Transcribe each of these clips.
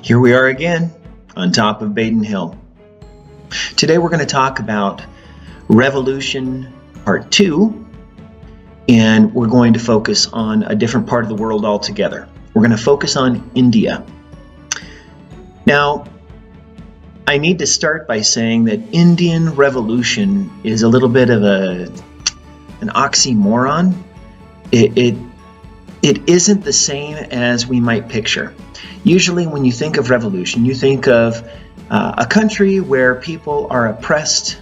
Here we are again on top of Baden Hill. Today we're going to talk about Revolution Part 2, and we're going to focus on a different part of the world altogether. We're going to focus on India. Now, I need to start by saying that Indian Revolution is a little bit of an oxymoron. It isn't the same as we might picture. Usually when you think of revolution, you think of a country where people are oppressed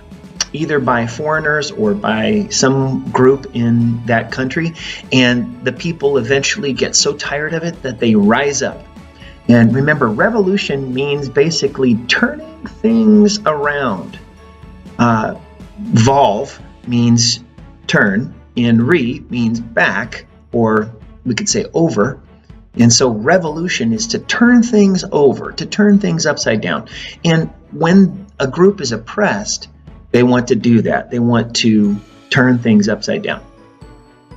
either by foreigners or by some group in that country, and the people eventually get so tired of it that they rise up. And remember, revolution means basically turning things around. Volve means turn, and re means back, or we could say over. And so revolution is to turn things over, to turn things upside down. And when a group is oppressed, they want to do that. They want to turn things upside down.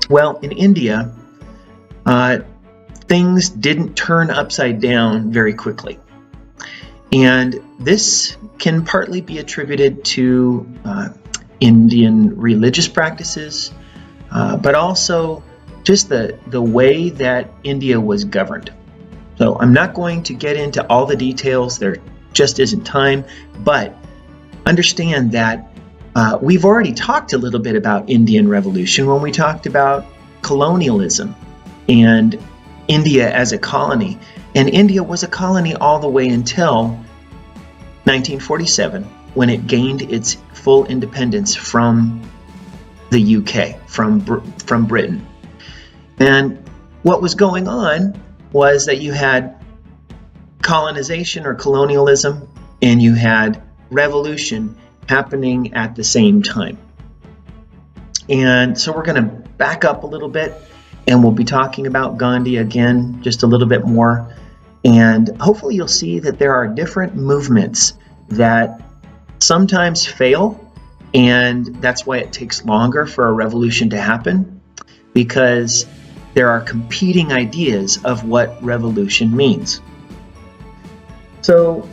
Well, in India, things didn't turn upside down very quickly. And this can partly be attributed to Indian religious practices, but also just the way that India was governed. So I'm not going to get into all the details, there just isn't time, but understand that we've already talked a little bit about Indian Revolution when we talked about colonialism and India as a colony. And India was a colony all the way until 1947, when it gained its full independence from the UK, from Britain. And what was going on was that you had colonization or colonialism, and you had revolution happening at the same time. And so we're going to back up a little bit, and we'll be talking about Gandhi again just a little bit more. And hopefully you'll see that there are different movements that sometimes fail, and that's why it takes longer for a revolution to happen, because there are competing ideas of what revolution means. So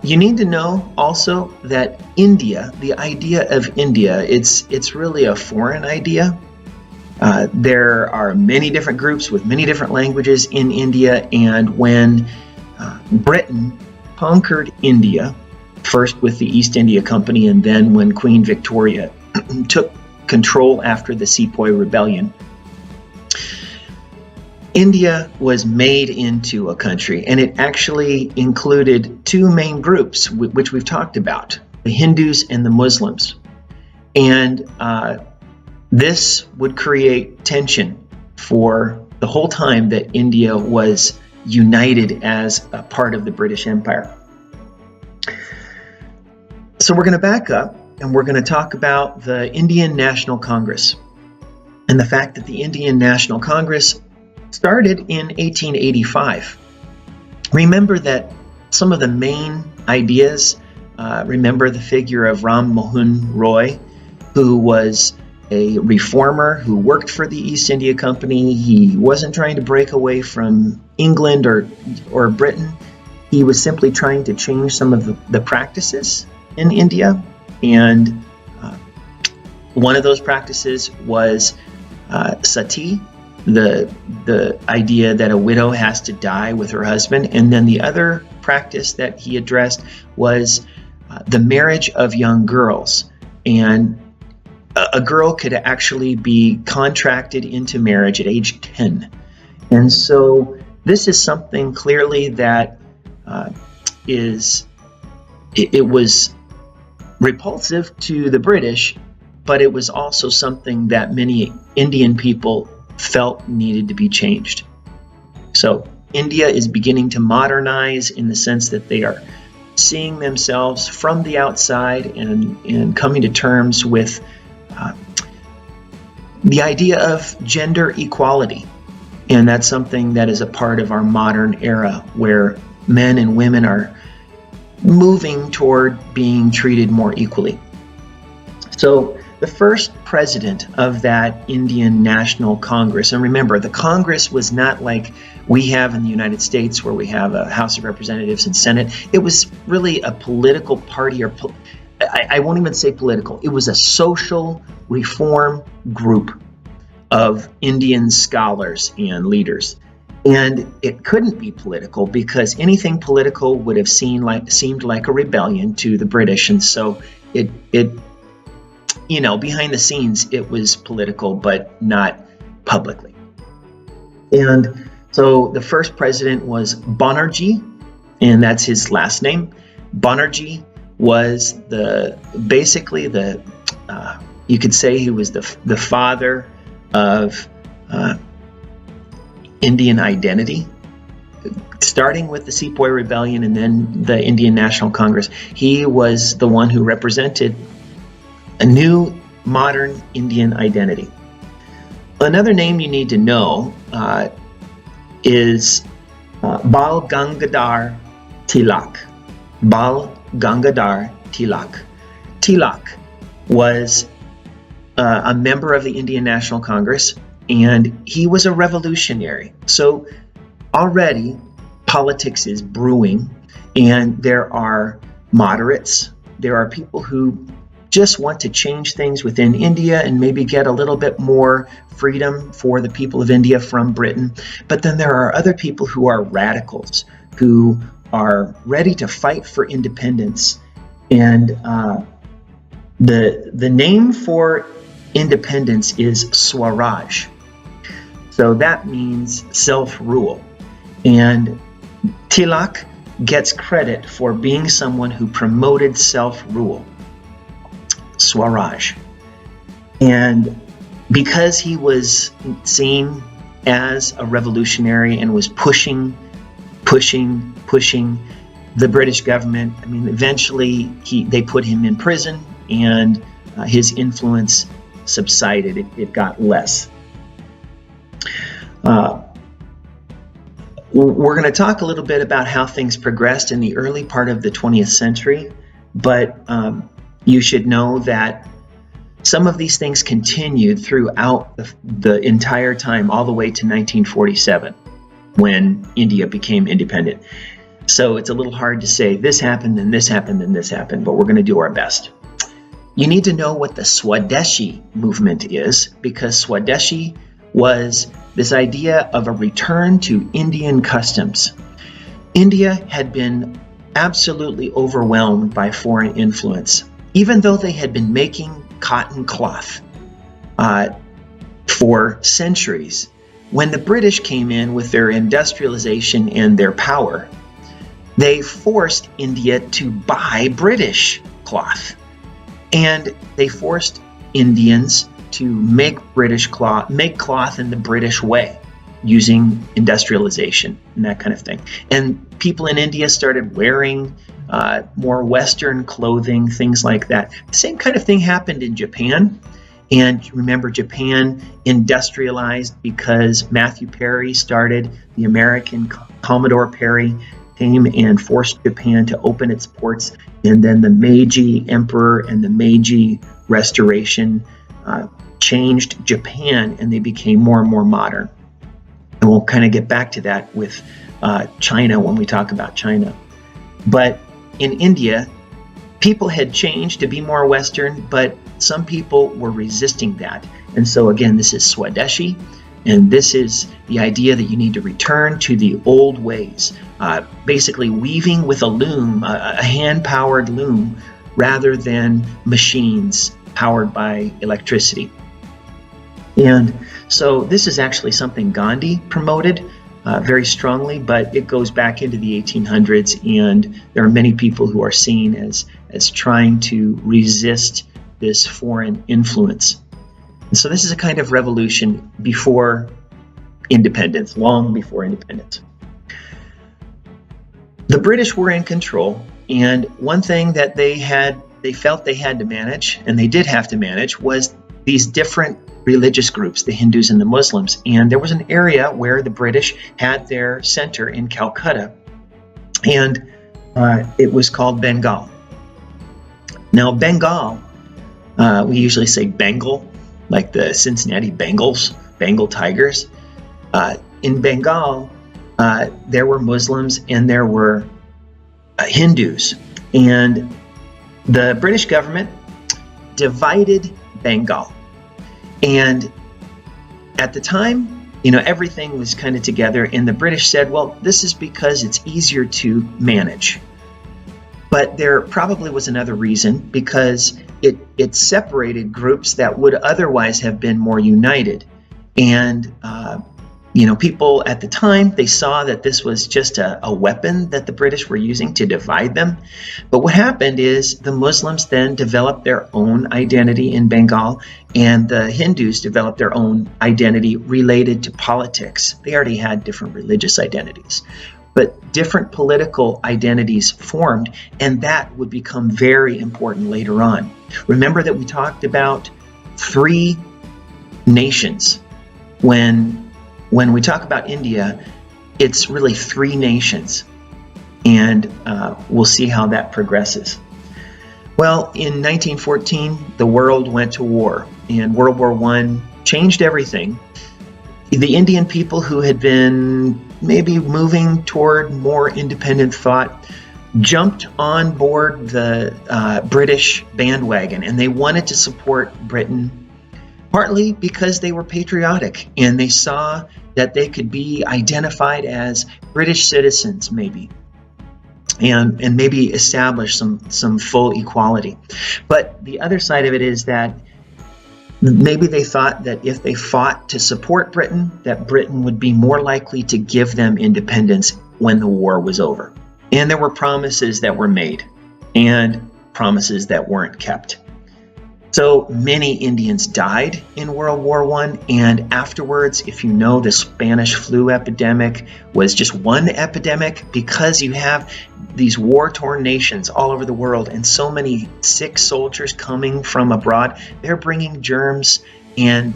you need to know also that India, the idea of India, it's really a foreign idea. There are many different groups with many different languages in India, and when Britain conquered India, first with the East India Company and then when Queen Victoria took control after the Sepoy Rebellion, India was made into a country, and it actually included two main groups, which we've talked about, the Hindus and the Muslims. And this would create tension for the whole time that India was united as a part of the British Empire. So we're going to back up, and we're going to talk about the Indian National Congress and the fact that the Indian National Congress started in 1885. Remember that some of the main ideas, remember the figure of Ram Mohan Roy, who was a reformer who worked for the East India Company. He wasn't trying to break away from England or Britain. He was simply trying to change some of the practices in India. And one of those practices was sati, the idea that a widow has to die with her husband. And then the other practice that he addressed was the marriage of young girls. And a girl could actually be contracted into marriage at age 10. And so this is something clearly that it was repulsive to the British, but it was also something that many Indian people felt needed to be changed. So India is beginning to modernize in the sense that they are seeing themselves from the outside and coming to terms with the idea of gender equality. And that's something that is a part of our modern era, where men and women are moving toward being treated more equally. So the first president of that Indian National Congress, and remember, the Congress was not like we have in the United States, where we have a House of Representatives and Senate. It was really a political party, or I won't even say political. It was a social reform group of Indian scholars and leaders. And it couldn't be political because anything political would have seemed like a rebellion to the British. And so it behind the scenes, it was political, but not publicly. And so the first president was Banerjee, and that's his last name. Banerjee was you could say he was the father of Indian identity, starting with the Sepoy Rebellion and then the Indian National Congress. He was the one who represented a new modern Indian identity. Another name you need to know is Bal Gangadhar Tilak. Bal Gangadhar Tilak. Tilak was a member of the Indian National Congress, and he was a revolutionary. So already politics is brewing, and there are moderates. There are people who just want to change things within India and maybe get a little bit more freedom for the people of India from Britain. But then there are other people who are radicals, who are ready to fight for independence. And the name for independence is Swaraj. So that means self-rule. And Tilak gets credit for being someone who promoted self-rule. Swaraj. And because he was seen as a revolutionary and was pushing the British government, eventually they put him in prison, and his influence subsided. It got less. We're going to talk a little bit about how things progressed in the early part of the 20th century, but you should know that some of these things continued throughout the entire time, all the way to 1947, when India became independent. So it's a little hard to say this happened, and this happened, and this happened, but we're going to do our best. You need to know what the Swadeshi movement is, because Swadeshi was this idea of a return to Indian customs. India had been absolutely overwhelmed by foreign influence, even though they had been making cotton cloth for centuries. When the British came in with their industrialization and their power, they forced India to buy British cloth. And they forced Indians to make cloth in the British way, using industrialization and that kind of thing. And people in India started wearing more Western clothing, things like that. The same kind of thing happened in Japan. And remember, Japan industrialized because Matthew Perry started the American Commodore Perry came and forced Japan to open its ports. And then the Meiji Emperor and the Meiji Restoration changed Japan, and they became more and more modern. And we'll kind of get back to that with China when we talk about China. But in India, people had changed to be more Western, but some people were resisting that. And so again, this is Swadeshi, and this is the idea that you need to return to the old ways, basically weaving with a loom, a hand-powered loom, rather than machines powered by electricity. And so this is actually something Gandhi promoted very strongly, but it goes back into the 1800s, and there are many people who are seen as trying to resist this foreign influence. And so this is a kind of revolution before independence, long before independence. The British were in control, and one thing that they felt they had to manage, and they did have to manage, was these different religious groups, the Hindus and the Muslims. And there was an area where the British had their center in Calcutta, and it was called Bengal. Now, Bengal, we usually say Bengal, like the Cincinnati Bengals, Bengal Tigers. In Bengal, there were Muslims and there were Hindus. And the British government divided Bengal. And at the time, everything was kind of together, and the British said, well, this is because it's easier to manage. But there probably was another reason, because it separated groups that would otherwise have been more united. And people at the time, they saw that this was just a weapon that the British were using to divide them. But what happened is the Muslims then developed their own identity in Bengal, and the Hindus developed their own identity related to politics. They already had different religious identities, but different political identities formed, and that would become very important later on. Remember that we talked about 3 nations. When we talk about India, it's really 3 nations, and we'll see how that progresses. Well, in 1914, the world went to war, and World War I changed everything. The Indian people who had been maybe moving toward more independent thought jumped on board the British bandwagon, and they wanted to support Britain, partly because they were patriotic and they saw that they could be identified as British citizens maybe, and maybe establish some full equality. But the other side of it is that maybe they thought that if they fought to support Britain, that Britain would be more likely to give them independence when the war was over. And there were promises that were made and promises that weren't kept. So many Indians died in World War I, and afterwards, if you know, the Spanish flu epidemic was just one epidemic, because you have these war-torn nations all over the world and so many sick soldiers coming from abroad. They're bringing germs, and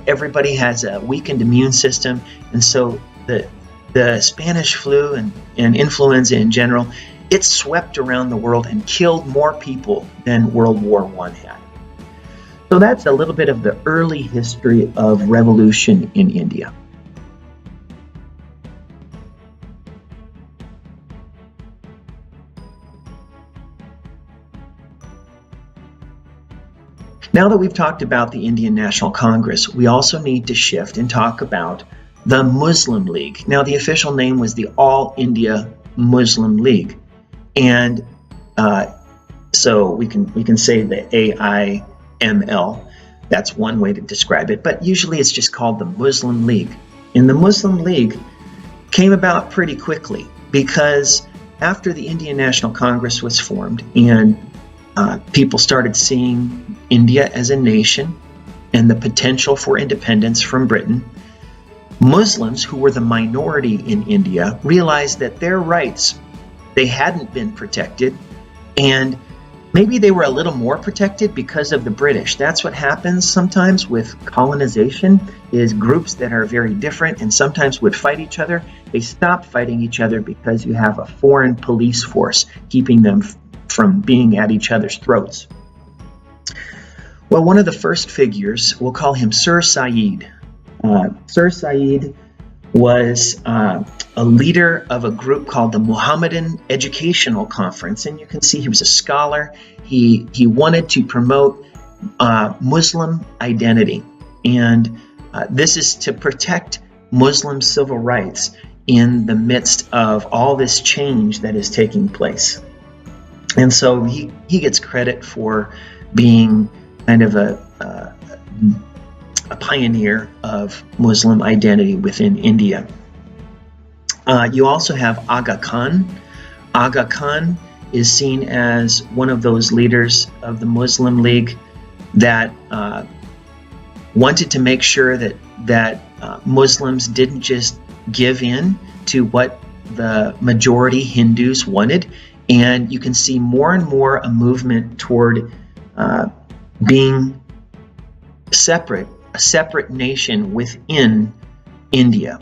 everybody has a weakened immune system, and so the Spanish flu and influenza in general, it swept around the world and killed more people than World War I had. So that's a little bit of the early history of revolution in India. Now that we've talked about the Indian National Congress, we also need to shift and talk about the Muslim League. Now, the official name was the All India Muslim League, and so we can say the AIML. That's one way to describe it, but usually it's just called the Muslim League. And the Muslim League came about pretty quickly, because after the Indian National Congress was formed and people started seeing India as a nation and the potential for independence from Britain, Muslims, who were the minority in India, realized that their rights, they hadn't been protected, and maybe they were a little more protected because of the British. That's what happens sometimes with colonization, is groups that are very different and sometimes would fight each other. They stop fighting each other because you have a foreign police force keeping them from being at each other's throats. Well, one of the first figures, we'll call him Sir Said. Sir Said was a leader of a group called the Muhammadan Educational Conference, and you can see he was a scholar. He wanted to promote Muslim identity, and this is to protect Muslim civil rights in the midst of all this change that is taking place. And so he gets credit for being kind of a pioneer of Muslim identity within India. You also have Aga Khan. Aga Khan is seen as one of those leaders of the Muslim League that wanted to make sure that Muslims didn't just give in to what the majority Hindus wanted. And you can see more and more a movement toward being separate, a separate nation within India.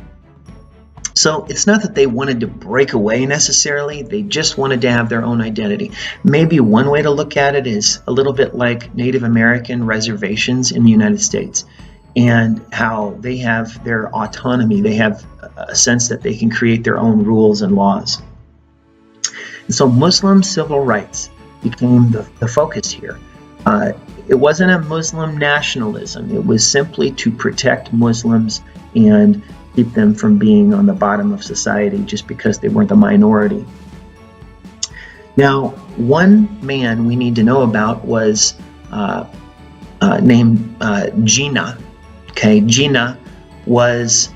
So it's not that they wanted to break away necessarily, they just wanted to have their own identity. Maybe one way to look at it is a little bit like Native American reservations in the United States. and how they have their autonomy. They have a sense that they can create their own rules and laws. And so Muslim civil rights became the focus here. It wasn't a Muslim nationalism. It was simply to protect Muslims and keep them from being on the bottom of society just because they weren't the minority. Now, one man we need to know about was named Jinnah. Okay, Jinnah was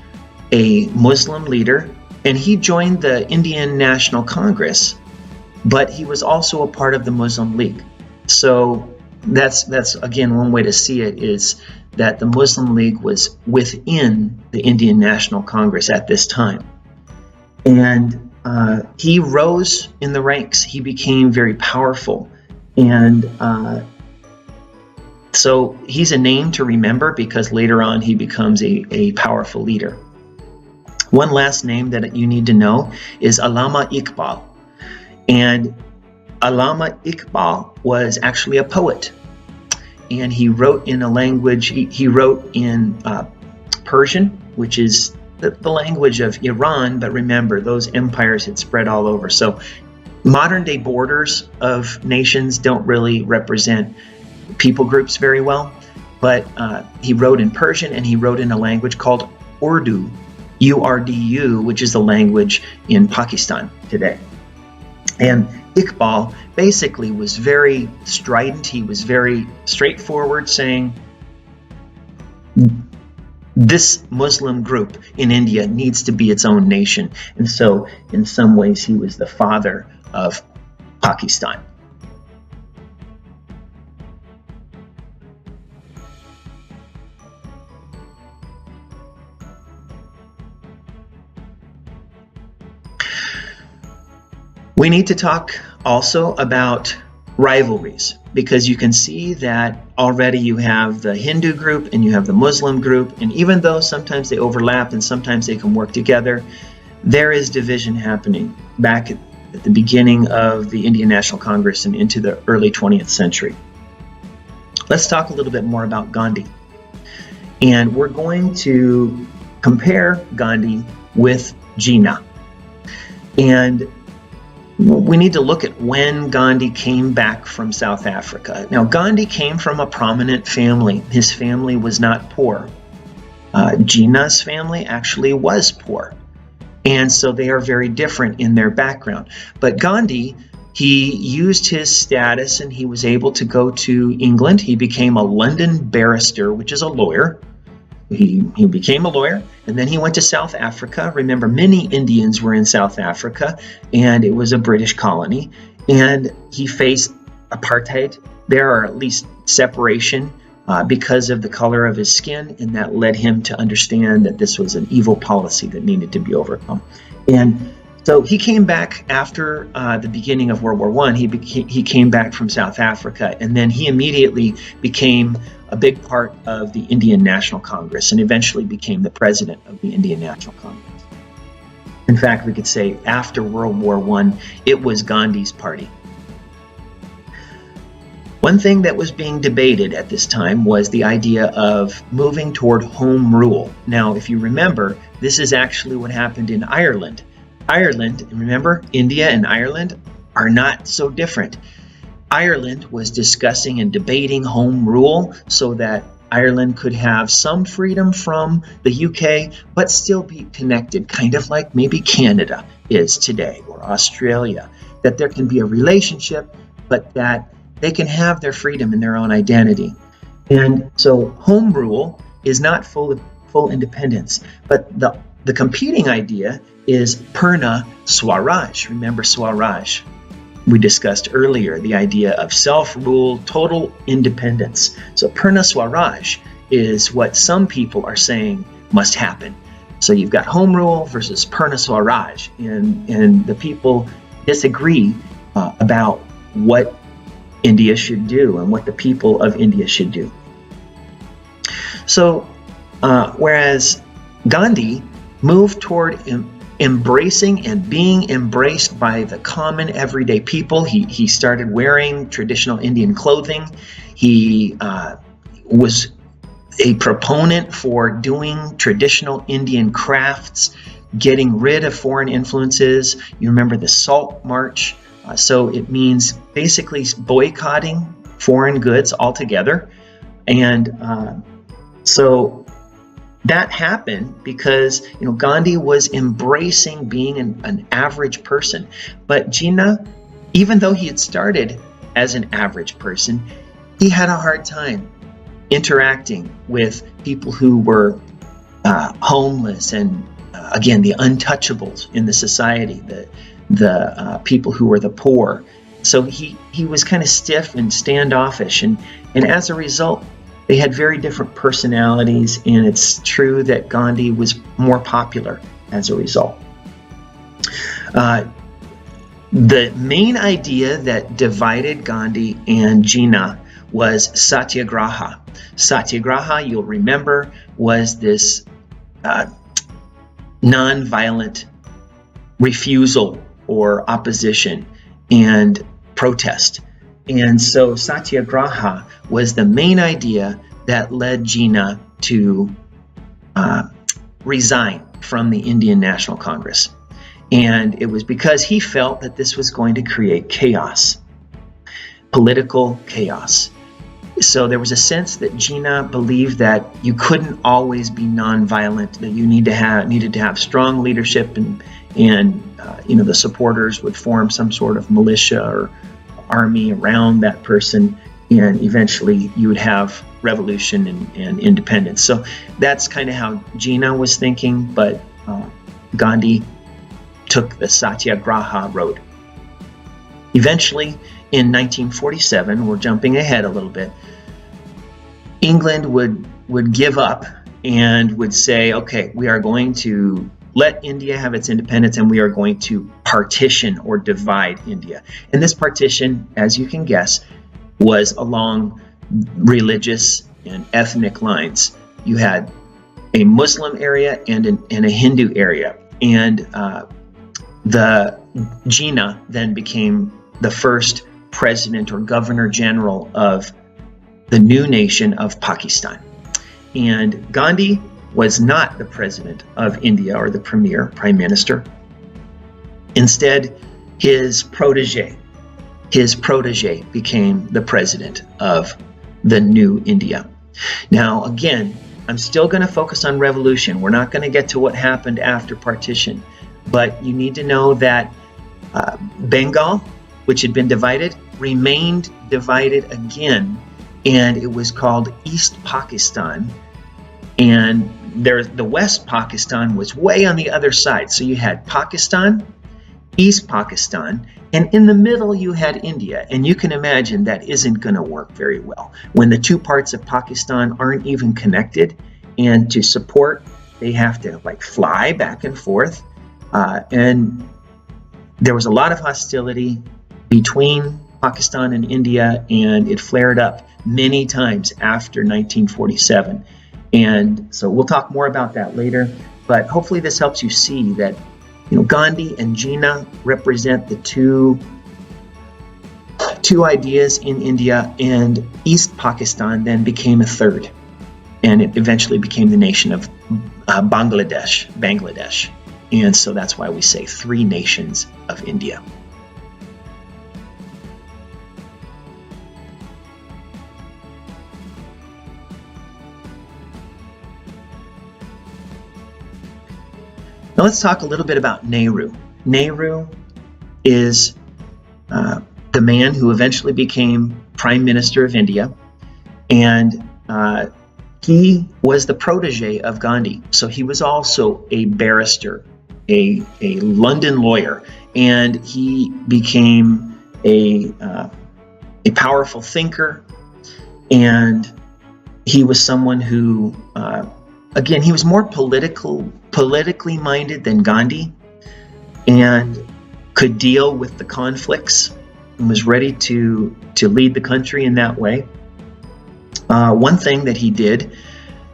a Muslim leader, and he joined the Indian National Congress, but he was also a part of the Muslim League. So that's again, one way to see it is that the Muslim League was within the Indian National Congress at this time. And he rose in the ranks. He became very powerful. And so he's a name to remember because later on he becomes a powerful leader. One last name that you need to know is Allama Iqbal. And Allama Iqbal was actually a poet. And he wrote in a language, he wrote in Persian, which is the language of Iran, but remember, those empires had spread all over. So modern day borders of nations don't really represent people groups very well, but he wrote in Persian, and he wrote in a language called Urdu, U-R-D-U, which is the language in Pakistan today. And Iqbal basically was very strident. He was very straightforward, saying this Muslim group in India needs to be its own nation. And so in some ways he was the father of Pakistan. We need to talk also about rivalries, because you can see that already you have the Hindu group and you have the Muslim group, and even though sometimes they overlap and sometimes they can work together, there is division happening back at the beginning of the Indian National Congress and into the early 20th century. Let's talk a little bit more about Gandhi. And we're going to compare Gandhi with Jinnah. And we need to look at when Gandhi came back from South Africa. Now, Gandhi came from a prominent family. His family was not poor. Jinnah's family actually was poor. And so they are very different in their background. But Gandhi, he used his status and he was able to go to England. He became a London barrister, which is a lawyer. He became a lawyer, and then he went to South Africa. Remember, many Indians were in South Africa, and it was a British colony. And he faced apartheid there, or at least separation, because of the color of his skin, and that led him to understand that this was an evil policy that needed to be overcome. And so he came back after the beginning of World War I. He came back from South Africa, and then he immediately became a big part of the Indian National Congress and eventually became the president of the Indian National Congress. In fact, we could say after World War I, it was Gandhi's party. One thing that was being debated at this time was the idea of moving toward home rule. Now, if you remember, this is actually what happened in Ireland. Ireland, remember, India and Ireland are not so different. Ireland was discussing and debating home rule so that Ireland could have some freedom from the UK, but still be connected, kind of like maybe Canada is today, or Australia, that there can be a relationship, but that they can have their freedom and their own identity. And so home rule is not full independence, but the competing idea is Purna Swaraj. Remember Swaraj? We discussed earlier the idea of self-rule, total independence. So Purna Swaraj is what some people are saying must happen. So you've got home rule versus Purna Swaraj, and the people disagree about what India should do and what the people of India should do. So whereas Gandhi moved toward embracing and being embraced by the common everyday people. He started wearing traditional Indian clothing. He was a proponent for doing traditional Indian crafts, getting rid of foreign influences. You remember the Salt March. So it means basically boycotting foreign goods altogether. And so that happened because Gandhi was embracing being an average person. But Jinnah, even though he had started as an average person, he had a hard time interacting with people who were homeless and again, the untouchables in the society, the people who were the poor. So he was kind of stiff and standoffish, and as a result, they had very different personalities, and it's true that Gandhi was more popular as a result. The main idea that divided Gandhi and Jinnah was satyagraha. Satyagraha, you'll remember, was this non-violent refusal or opposition and protest. And so satyagraha was the main idea that led Jinnah to resign from the Indian National Congress. And it was because he felt that this was going to create chaos, political chaos. So there was a sense that Jinnah believed that you couldn't always be nonviolent, that you needed to have strong leadership, and the supporters would form some sort of militia or army around that person, and eventually you would have revolution and independence. So that's kind of how Jinnah was thinking, but Gandhi took the satyagraha road. Eventually, in 1947, we're jumping ahead a little bit, England would give up and would say, okay, we are going to let India have its independence, and we are going to partition or divide India. And this partition, as you can guess, was along religious and ethnic lines. You had a Muslim area and a Hindu area. And the Jinnah then became the first president or governor general of the new nation of Pakistan. And Gandhi was not the president of India or the prime minister. Instead, his protege became the president of the new India. Now, again, I'm still going to focus on revolution. We're not going to get to what happened after partition, but you need to know that Bengal, which had been divided, remained divided again, and it was called East Pakistan. And the West Pakistan was way on the other side. So you had Pakistan, East Pakistan, and in the middle you had India. And you can imagine that isn't going to work very well when the two parts of Pakistan aren't even connected. And to support, they have to fly back and forth. And there was a lot of hostility between Pakistan and India, and it flared up many times after 1947. And so we'll talk more about that later, but hopefully this helps you see that Gandhi and Jinnah represent the two ideas in India, and East Pakistan then became a third, and it eventually became the nation of Bangladesh. And so that's why we say three nations of India. Now let's talk a little bit about Nehru. Nehru is the man who eventually became Prime Minister of India, and he was the protege of Gandhi. So he was also a barrister, a London lawyer, and he became a powerful thinker, and he was someone who again, he was more politically minded than Gandhi, and could deal with the conflicts and was ready to lead the country in that way. One thing that he did,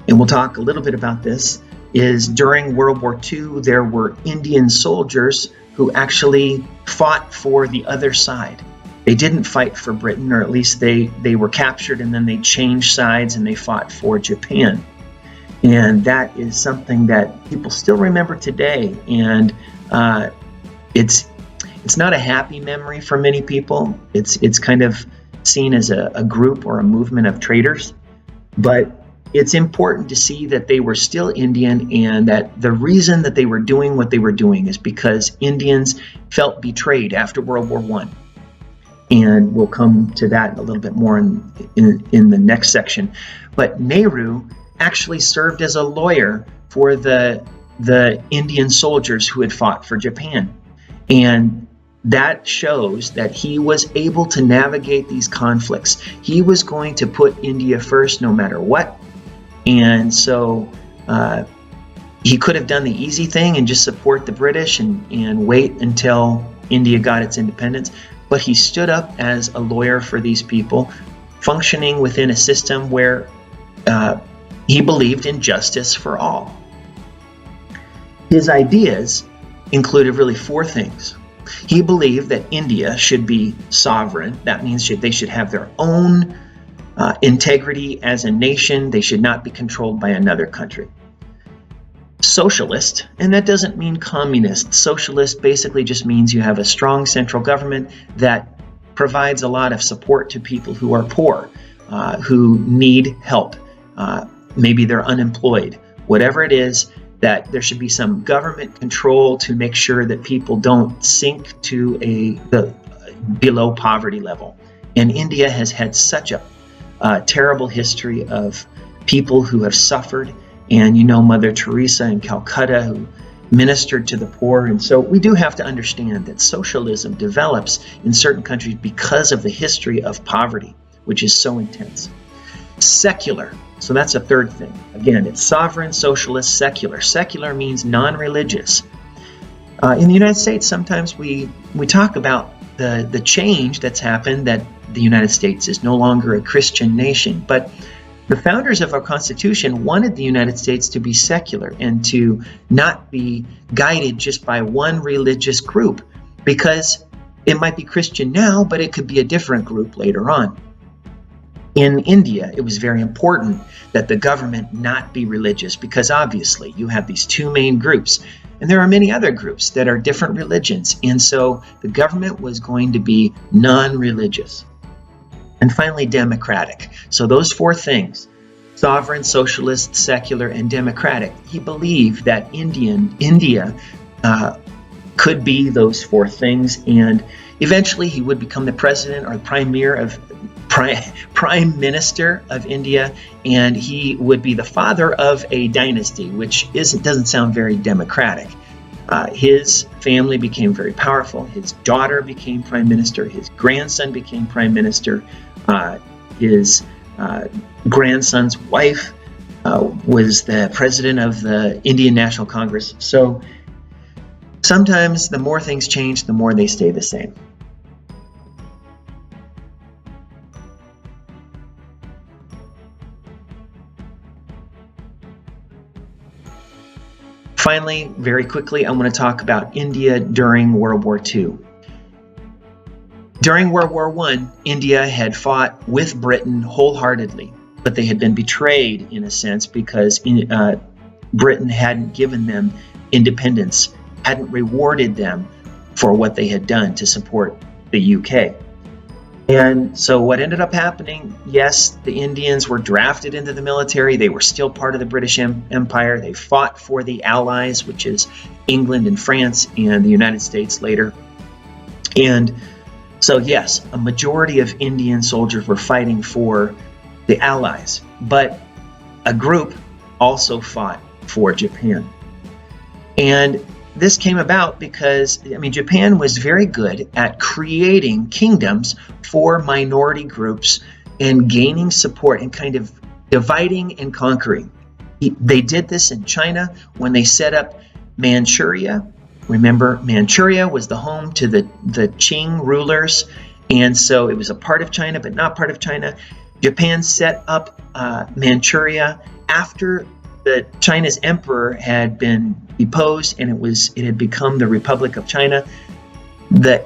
and we'll talk a little bit about this, is during World War II, there were Indian soldiers who actually fought for the other side. They didn't fight for Britain, or at least they were captured and then they changed sides and they fought for Japan. And that is something that people still remember today. And it's not a happy memory for many people. It's kind of seen as a group or a movement of traitors. But it's important to see that they were still Indian, and that the reason that they were doing what they were doing is because Indians felt betrayed after World War I. And we'll come to that a little bit more in the next section. But Nehru actually served as a lawyer for the Indian soldiers who had fought for Japan. And that shows that he was able to navigate these conflicts. He was going to put India first no matter what. And so he could have done the easy thing and just support the British and wait until India got its independence. But he stood up as a lawyer for these people, functioning within a system where he believed in justice for all. His ideas included really four things. He believed that India should be sovereign. That means they should have their own integrity as a nation. They should not be controlled by another country. Socialist, and that doesn't mean communist. Socialist basically just means you have a strong central government that provides a lot of support to people who are poor, who need help. Maybe they're unemployed. Whatever it is, that there should be some government control to make sure that people don't sink to the below poverty level. And India has had such a terrible history of people who have suffered. And you know Mother Teresa in Calcutta, who ministered to the poor. And so we do have to understand that socialism develops in certain countries because of the history of poverty, which is so intense. Secular. So that's a third thing. Again, it's sovereign, socialist, secular. Secular means non-religious. In the United States, sometimes we talk about the change that's happened, that the United States is no longer a Christian nation. But the founders of our Constitution wanted the United States to be secular and to not be guided just by one religious group, because it might be Christian now, but it could be a different group later on. In India, it was very important that the government not be religious, because obviously you have these two main groups, and there are many other groups that are different religions, and so the government was going to be non-religious. And finally, democratic. So those four things, sovereign, socialist, secular, and democratic. He believed that India could be those four things, and eventually he would become the president or prime minister of India, and he would be the father of a dynasty, which doesn't sound very democratic. His family became very powerful. His daughter became prime minister. His grandson became prime minister. His grandson's wife was the president of the Indian National Congress. So sometimes the more things change, the more they stay the same. Finally, very quickly, I want to talk about India during World War II. During World War I, India had fought with Britain wholeheartedly, but they had been betrayed in a sense because Britain hadn't given them independence, hadn't rewarded them for what they had done to support the UK. And so what ended up happening, yes, the Indians were drafted into the military. They were still part of the British Empire. They fought for the Allies, which is England and France and the United States later. And so, yes, a majority of Indian soldiers were fighting for the Allies, but a group also fought for Japan. And this came about because, Japan was very good at creating kingdoms for minority groups and gaining support and kind of dividing and conquering. They did this in China when they set up Manchuria. Remember, Manchuria was the home to the Qing rulers, and so it was a part of China, but not part of China. Japan set up Manchuria after China's emperor had been deposed, and it had become the Republic of China. The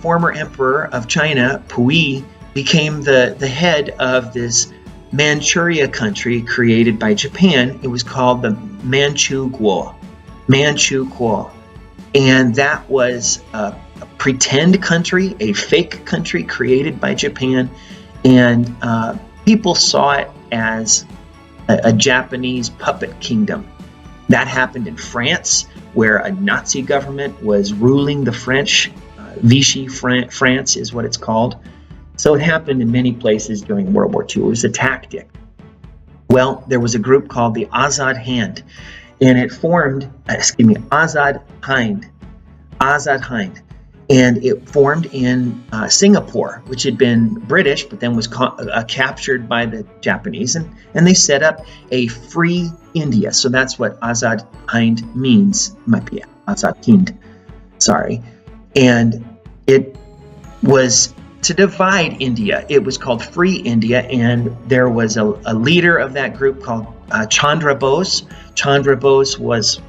former emperor of China, Puyi, became the head of this Manchuria country created by Japan. It was called the Manchukuo. And that was a pretend country, a fake country created by Japan. And people saw it as a Japanese puppet kingdom. That happened in France, where a Nazi government was ruling the French. Vichy France is what it's called. So it happened in many places during World War II. It was a tactic. Well, there was a group called the Azad Hind, and it formed, Azad Hind, and it formed in Singapore, which had been British, but then was captured by the Japanese, and they set up a free India. So that's what Azad Hind means. It might be Azad Hind, sorry. And it was to divide India. It was called Free India, and there was a leader of that group called Chandra Bose. Chandra Bose was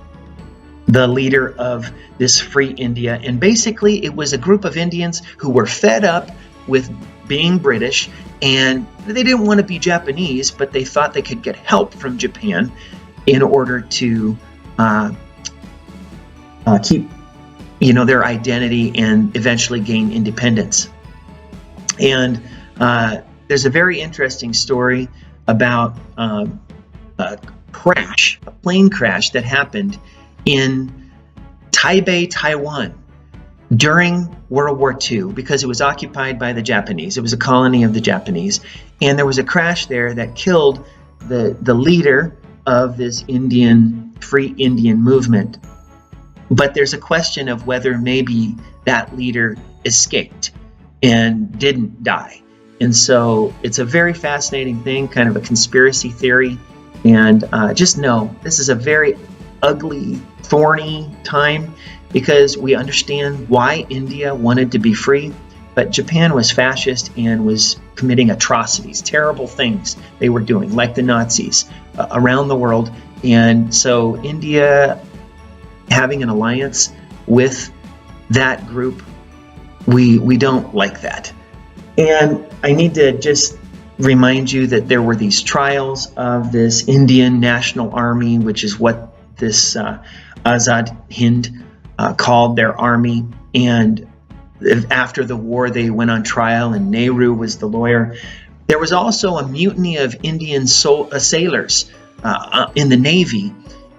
the leader of this Free India, and basically it was a group of Indians who were fed up with being British, and they didn't want to be Japanese, but they thought they could get help from Japan in order to keep their identity and eventually gain independence. And there's a very interesting story about a plane crash that happened in Taipei, Taiwan during World War II, because it was occupied by the Japanese. It was a colony of the Japanese, and there was a crash there that killed the leader of this Free Indian movement. But there's a question of whether maybe that leader escaped and didn't die. And so it's a very fascinating thing, kind of a conspiracy theory. And just know this is a very ugly, thorny time, because we understand why India wanted to be free, but Japan was fascist and was committing atrocities, terrible things they were doing, like the Nazis around the world. And so India having an alliance with that group, we don't like that. And I need to just remind you that there were these trials of this Indian National Army, which is what this Azad Hind called their army. And after the war, they went on trial, and Nehru was the lawyer. There was also a mutiny of Indian sailors in the Navy.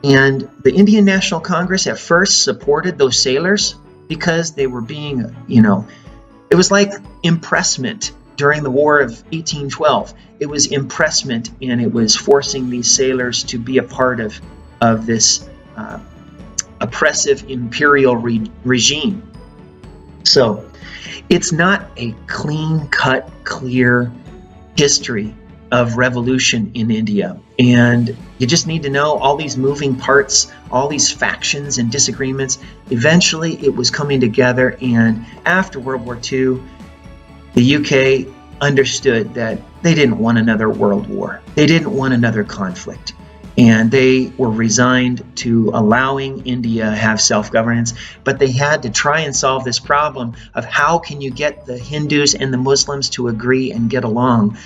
And the Indian National Congress at first supported those sailors because they were being, it was like impressment during the War of 1812. It was impressment, and it was forcing these sailors to be a part of this oppressive imperial regime. So it's not a clean-cut, clear history of revolution in India. And you just need to know all these moving parts, all these factions and disagreements. Eventually, it was coming together. And after World War II, the UK understood that they didn't want another world war. They didn't want another conflict. And they were resigned to allowing India have self-governance, but they had to try and solve this problem of how can you get the Hindus and the Muslims to agree and get along,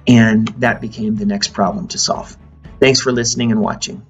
and that became the next problem to solve. Thanks for listening and watching.